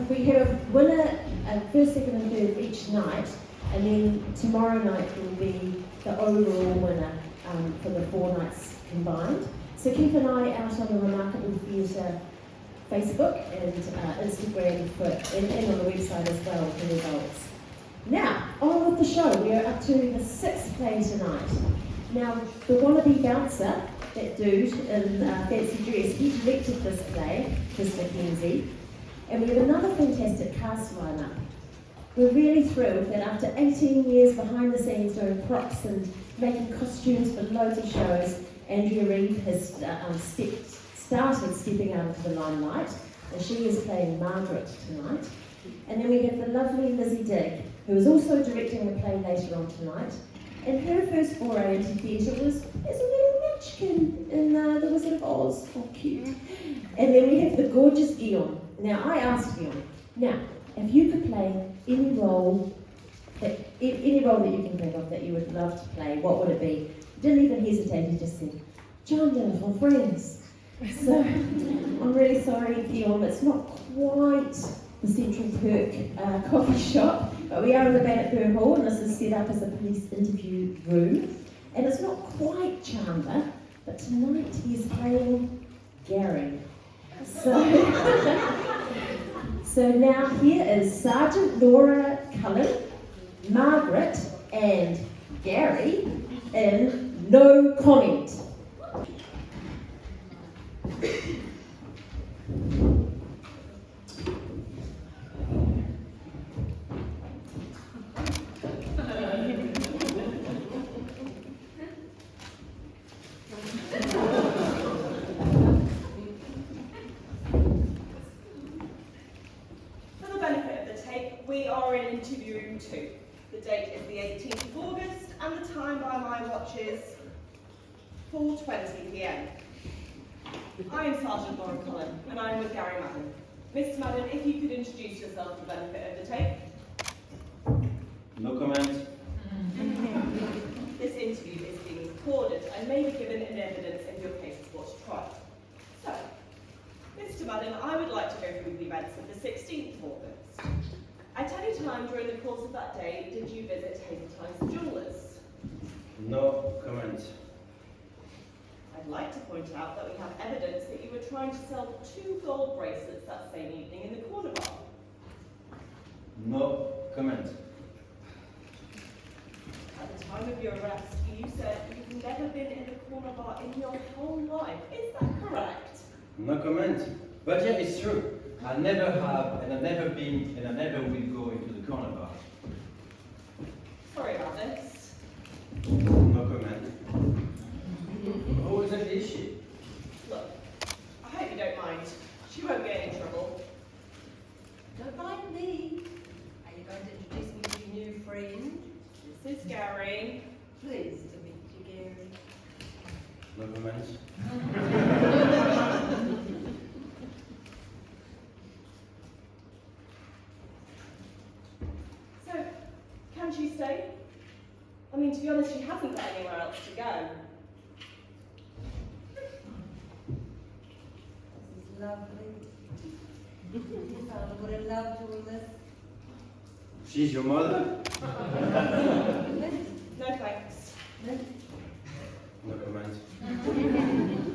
We have a winner, first, second and third each night, and then tomorrow night will be the overall winner for the 4 nights combined. So keep an eye out on the Remarkable Theatre Facebook and Instagram and on the website as well for the results. Now, on with the show. We are up to the 6th play tonight. Now, the wannabe bouncer, that dude in fancy dress, he directed this play, Chris McKenzie, and we have another fantastic cast lineup. We're really thrilled that after 18 years behind the scenes doing props and making costumes for loads of shows, Andrea Reeve has started stepping out into the limelight, and she is playing Margaret tonight. And then we have the lovely Lizzie, who is also directing the play later on tonight. And her first foray into theatre was as a little Munchkin in The Wizard of Oz. Oh, cute. And then we have the gorgeous Guillaume. Now, I asked Guillaume, now, if you could play any role that you can think of that you would love to play, what would it be? He didn't even hesitate, he just said, John Dillon from Friends. So, I'm really sorry, Guillaume, it's not quite the Central Perk coffee shop, but we are in the Bannockburn Hall, and this is set up as a police interview room. And it's not quite Chandler, but tonight he's playing Gary. So now here is Sergeant Laura Cullen, Margaret, and Gary in No Comment. We are in interview room 2. The date is the 18th of August and the time by my watch is 4:20 p.m. I am Sergeant Laura Cullen and I am with Gary Madden. Mr. Madden, if you could introduce yourself for the benefit of the tape. No comment. This interview is being recorded and may be given in evidence if your case is brought to trial. So, Mr. Madden, I would like to go through the events of the 16th of August. At any time during the course of that day, did you visit Hazeltine's Jewellers? No comment. I'd like to point out that we have evidence that you were trying to sell 2 gold bracelets that same evening in the corner bar. No comment. At the time of your arrest, you said you've never been in a corner bar in your whole life. Is that correct? No comment. But yeah, it's true. I never have, and I've never been, and I never will go into the corner bar. Sorry about this. No comment. Who exactly is she? Look, I hope you don't mind. She won't get in trouble. Don't mind me. Are you going to introduce me to your new friend? This is Gary. Pleased to meet you, Gary. No comment. So, can she stay? I mean, to be honest, she hasn't got anywhere else to go. This is lovely. I would have loved all this. She's your mother? No thanks. No comment.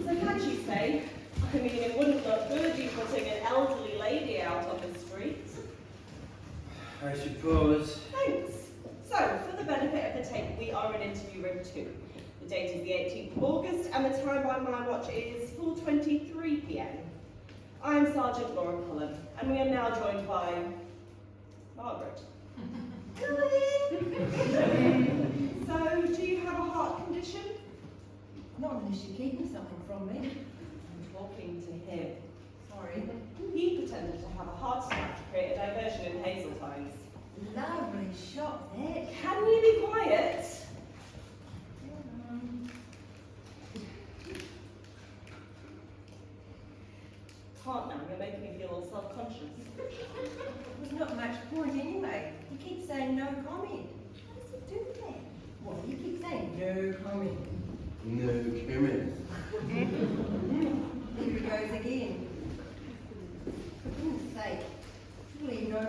So can she stay? I mean, it wouldn't look good you putting an elderly lady out on the street. I suppose. Thanks. So, for the benefit of the tape, we are in interview room 2. The date is the 18th of August, and the time by my watch is 4:23 p.m. I am Sergeant Laura Cullen, and we are now joined by Margaret. So, do you have a heart condition? Not unless you're keeping something from me. I'm talking to him. Sorry. He pretended to have a heart attack to create a diversion in Hazeltine's. Lovely shot there. Can you be quiet? Can't now, you're making me feel all self-conscious. There's not much point anyway. You keep saying no comment. How does he do that? Well, you keep saying no comment. No comment. Here he goes again. For goodness sake.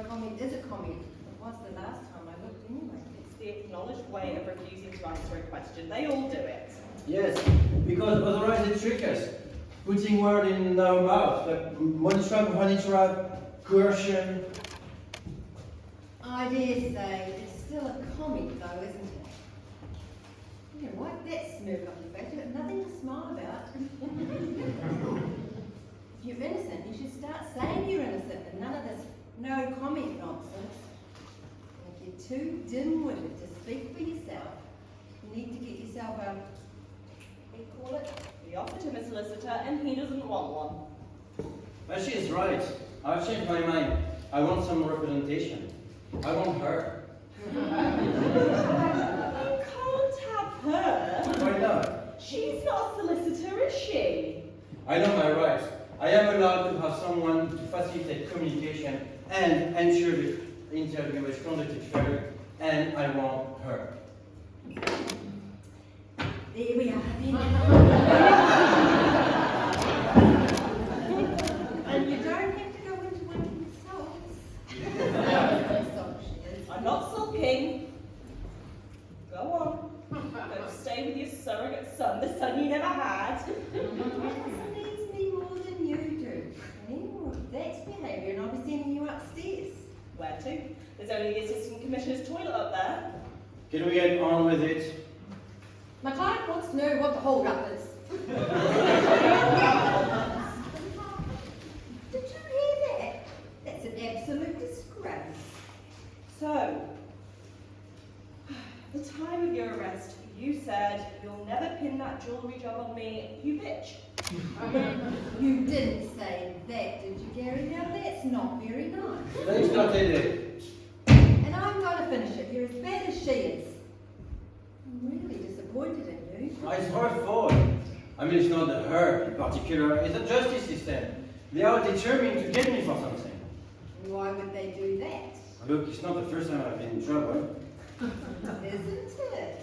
comment is a comment. It was the last time I looked anyway. It's the acknowledged way of refusing to answer a question. They all do it. Yes, because otherwise they trick us. Putting word in our mouth, like money trap, honey trap, coercion. I dare say it's still a comment though, isn't it? You know, wipe that smirk off your face, you've got nothing to smile about. If you're innocent, you should start saying you're innocent and none of this no comment nonsense. And if you're too dim-witted to speak for yourself, you need to get yourself a, what do you call it? We offered him a solicitor and he doesn't want one. But she is right. I've changed my mind. I want some representation. I want her. You can't have her. Why not? She's not a solicitor, is she? I know my rights. I am allowed to have someone to facilitate communication and ensure the interview is conducted fairly, and I want her. There we are. And you don't have to go into one sulks. I'm not sulking. Go on. Go stay with your surrogate son, the son you never had. That needs me more than you do. Anymore. That's behaviour, and I'll be sending you upstairs. Where to? There's only the assistant commissioner's toilet up there. Can we get on with it? My client wants to know what the hold-up is. Did you hear that? That's an absolute disgrace. So, the time of your arrest, you said you'll never pin that jewellery job on me, you bitch. You didn't say that, did you, Gary? Now that's not very nice. They started it. And I'm going to finish it. You're as bad as she is. I'm really disappointed in you. It's her fault. I mean, it's not her in particular. It's the justice system. They are determined to get me for something. Why would they do that? Look, it's not the first time I've been in trouble. Isn't it?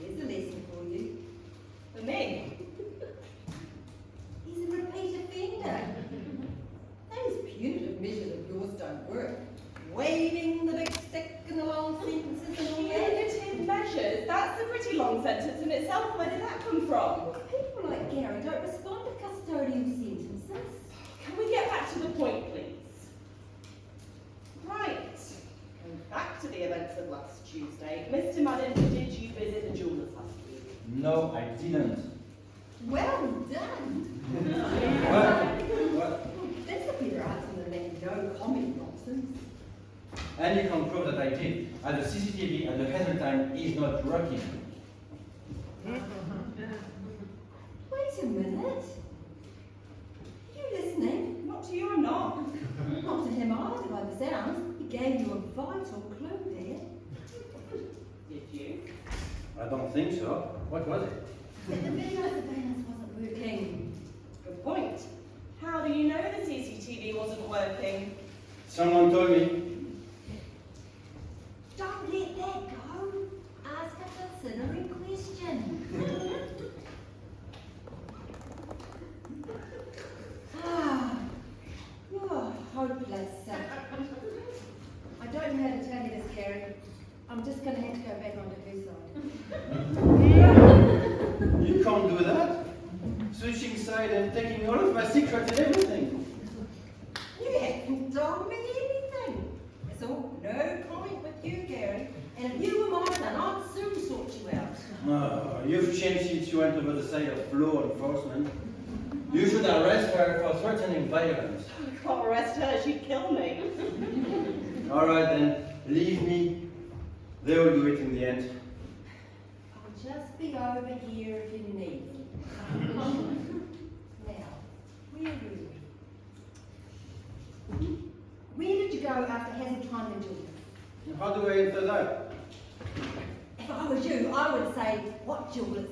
Here's a lesson for you. For me? He's a repeat offender. Those punitive measures of yours don't work. Waving the big stick and the long sentences and all that. Punitive measures? That's a pretty long sentence in itself. Where did that come from? People like Gary don't respond to custodial sentences. Can we get back to the point, please? Right. Going back to the events of last Tuesday. Mr. Madden, did you visit the jeweller's last week? No, I didn't. Well done. What? That's a better answer than that no comment nonsense. And you can prove that I did. And the CCTV and the hazard time is not working. Wait a minute. You listening? Not to you, I'm not. Not to him either by the sounds. He gave you a vital clue there. Did you? I don't think so. What was it? But the video surveillance wasn't working. Good point. How do you know the CCTV wasn't working? Someone told me. Don't let that go. Ask a considering question. You're hopeless. I don't know how to tell you this, Gary. I'm just going to have to go back onto her side. You can't do that. Switching side and taking all of my secrets and everything. You haven't told me anything. It's all no comment with you, Gary. And if you were my son, I'd soon sort you out. Oh, you've changed since you went over the side of law enforcement. You should arrest her for threatening violence. I can't arrest her, she'd kill me. All right then, leave me. They will do it in the end. I'll just be over here if you need me. Now, where were we? Where did you go after hazard time in Julia? How do I enter that? If I was you, I would say, what jewelers?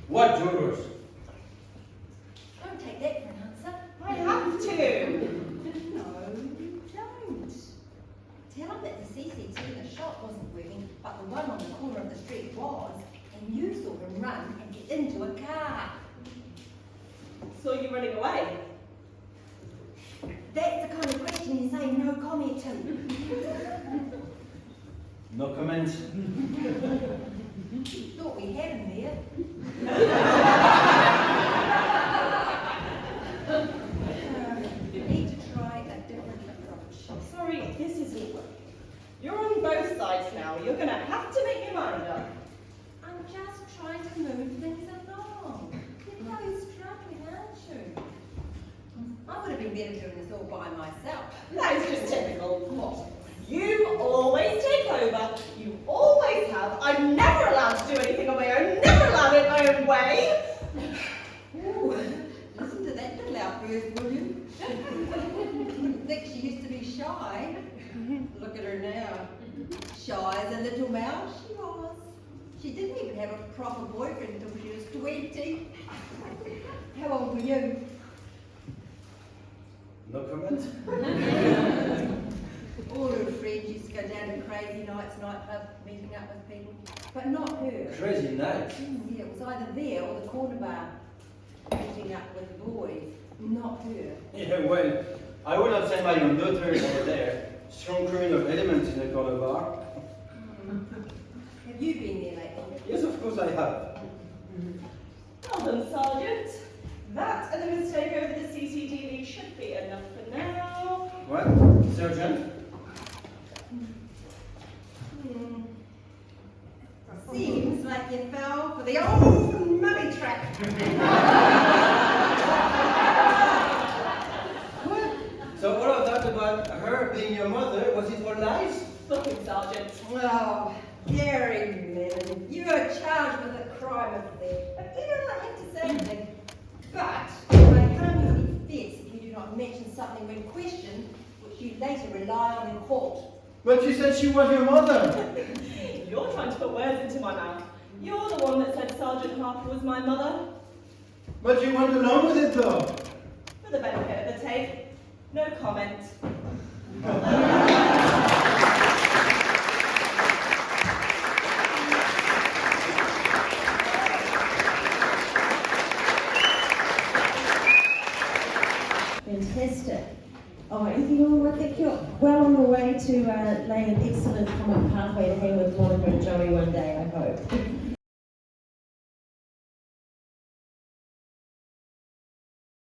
What jewelers? Don't take that for an answer. I have to. No, you don't. Tell them that the CCTV in the shop wasn't working, but the one on the corner of the street was, and you saw him run and get into a car. Saw you running away. That's the kind of question question you say no comment to. No comment. Thought we had him there. You need to try a different approach. Sorry, this isn't working. You're on both sides now. You're going to have to make your mind up. I'm just trying to move things along. You know you're struggling, aren't you? I would have been better doing this all by myself. That is just typical. What? You always take over. You always have. I'm never allowed to do anything on my own. Never allowed it my own way. Ooh, listen to that little outburst, will you? Wouldn't think she used to be shy. Look at her now. Shy as a little mouse, she was. She didn't even have a proper boyfriend until she was 20. How old were you? No comment. All her friends used to go down to crazy nights, nightclubs, meeting up with people. But not her. Crazy night. Yeah, it was either there or the corner bar, meeting up with the boys. Not her. Yeah, well, I would not send my young daughter over there. Strong current of elements in the corner bar. Have you been there lately? Yes, of course I have. Well done, Sergeant. That and the mistake over the CCTV should be enough for now. What? Sergeant? Seems like you fell for the old mummy trap. What? So all of that about her being your mother, was it all lies? Look him, Sergeant. Oh, Gary Mellon, you are charged with a crime of theft. But you don't have to say anything. But I can't use defence if you do not mention something when questioned, which you later rely on in court. But you said she was your mother. You're trying to put words into my mouth. You're the one that said Sergeant Harper was my mother. But you went along with it though. For the benefit of the tape, no comment. Fantastic. Oh, Guillaume, I think you're well on the way to laying an excellent common pathway to hang with Monica and Joey one day, I hope.